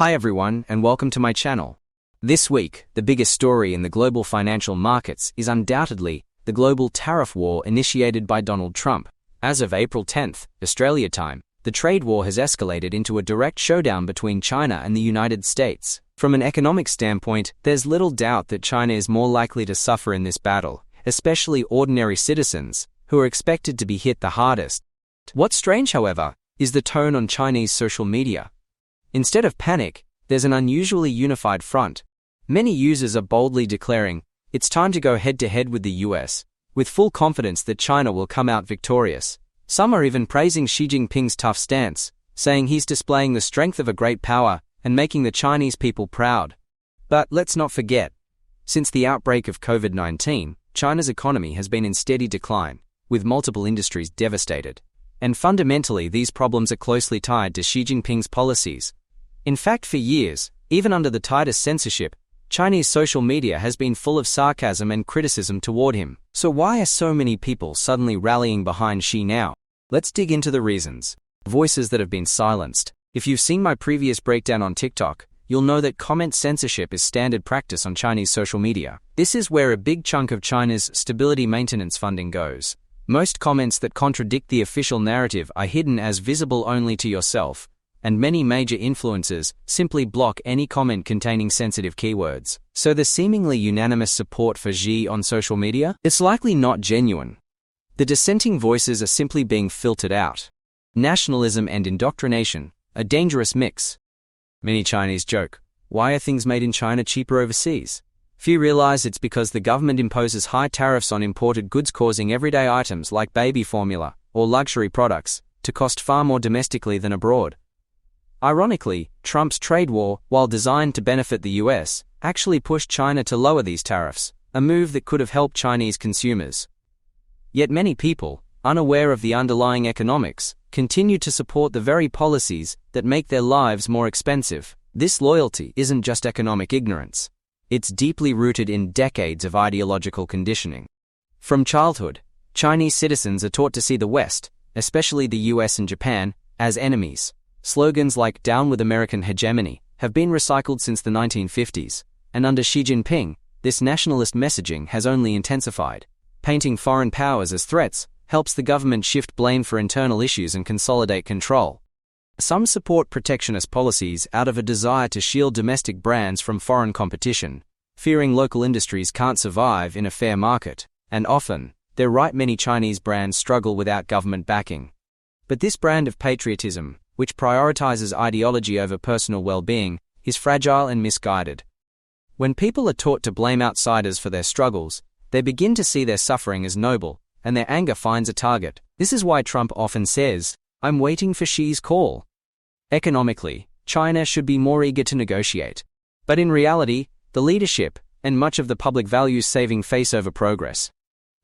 Hi everyone, and welcome to my channel. This week, the biggest story in the global financial markets is undoubtedly the global tariff war initiated by Donald Trump. As of April 10th, Australia time, the trade war has escalated into a direct showdown between China and the United States. From an economic standpoint, there's little doubt that China is more likely to suffer in this battle, especially ordinary citizens, who are expected to be hit the hardest. What's strange, however, is the tone on Chinese social media. Instead of panic, there's an unusually unified front. Many users are boldly declaring, it's time to go head-to-head with the US, with full confidence that China will come out victorious. Some are even praising Xi Jinping's tough stance, saying he's displaying the strength of a great power and making the Chinese people proud. But let's not forget, since the outbreak of COVID-19, China's economy has been in steady decline, with multiple industries devastated. And fundamentally, these problems are closely tied to Xi Jinping's policies. In fact, for years, even under the tightest censorship, Chinese social media has been full of sarcasm and criticism toward him. So why are so many people suddenly rallying behind Xi now? Let's dig into the reasons. Voices that have been silenced. If you've seen my previous breakdown on TikTok, you'll know that comment censorship is standard practice on Chinese social media. This is where a big chunk of China's stability maintenance funding goes. Most comments that contradict the official narrative are hidden as visible only to yourself, and many major influencers simply block any comment containing sensitive keywords. So the seemingly unanimous support for Xi on social media? It's likely not genuine. The dissenting voices are simply being filtered out. Nationalism and indoctrination, a dangerous mix. Many Chinese joke, why are things made in China cheaper overseas? Few realize it's because the government imposes high tariffs on imported goods, causing everyday items like baby formula or luxury products to cost far more domestically than abroad. Ironically, Trump's trade war, while designed to benefit the US, actually pushed China to lower these tariffs, a move that could have helped Chinese consumers. Yet many people, unaware of the underlying economics, continue to support the very policies that make their lives more expensive. This loyalty isn't just economic ignorance. It's deeply rooted in decades of ideological conditioning. From childhood, Chinese citizens are taught to see the West, especially the US and Japan, as enemies. Slogans like "Down with American hegemony" have been recycled since the 1950s, and under Xi Jinping, this nationalist messaging has only intensified. Painting foreign powers as threats helps the government shift blame for internal issues and consolidate control. Some support protectionist policies out of a desire to shield domestic brands from foreign competition, fearing local industries can't survive in a fair market, and often, they're right, many Chinese brands struggle without government backing. But this brand of patriotism, which prioritizes ideology over personal well-being, is fragile and misguided. When people are taught to blame outsiders for their struggles, they begin to see their suffering as noble, and their anger finds a target. This is why Trump often says, "I'm waiting for Xi's call." Economically, China should be more eager to negotiate. But in reality, the leadership and much of the public values saving face over progress.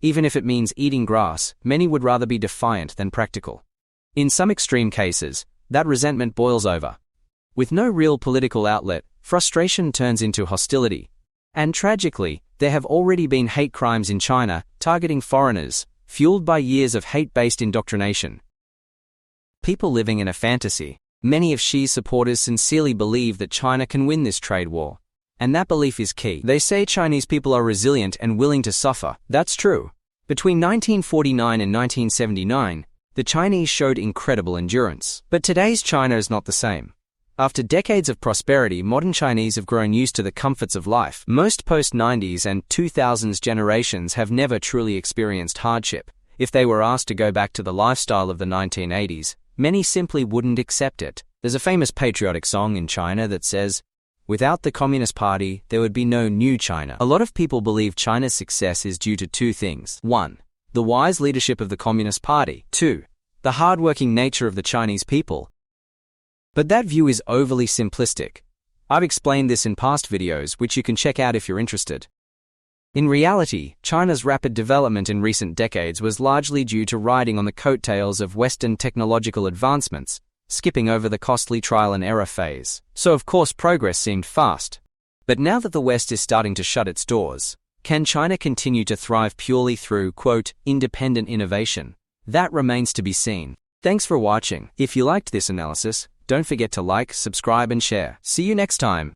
Even if it means eating grass, many would rather be defiant than practical. In some extreme cases, that resentment boils over. With no real political outlet, frustration turns into hostility. And tragically, there have already been hate crimes in China targeting foreigners, fueled by years of hate-based indoctrination. People living in a fantasy. Many of Xi's supporters sincerely believe that China can win this trade war. And that belief is key. They say Chinese people are resilient and willing to suffer. That's true. Between 1949 and 1979, the Chinese showed incredible endurance. But today's China is not the same. After decades of prosperity, modern Chinese have grown used to the comforts of life. Most post-90s and 2000s generations have never truly experienced hardship. If they were asked to go back to the lifestyle of the 1980s, many simply wouldn't accept it. There's a famous patriotic song in China that says, "Without the Communist Party, there would be no new China." A lot of people believe China's success is due to two things. 1. The wise leadership of the Communist Party. 2. The hardworking nature of the Chinese people. But that view is overly simplistic. I've explained this in past videos, which you can check out if you're interested. In reality, China's rapid development in recent decades was largely due to riding on the coattails of Western technological advancements, skipping over the costly trial and error phase. So of course progress seemed fast. But now that the West is starting to shut its doors, can China continue to thrive purely through, quote, independent innovation? That remains to be seen. Thanks for watching. If you liked this analysis, Don't forget to like, subscribe and share. See you next time.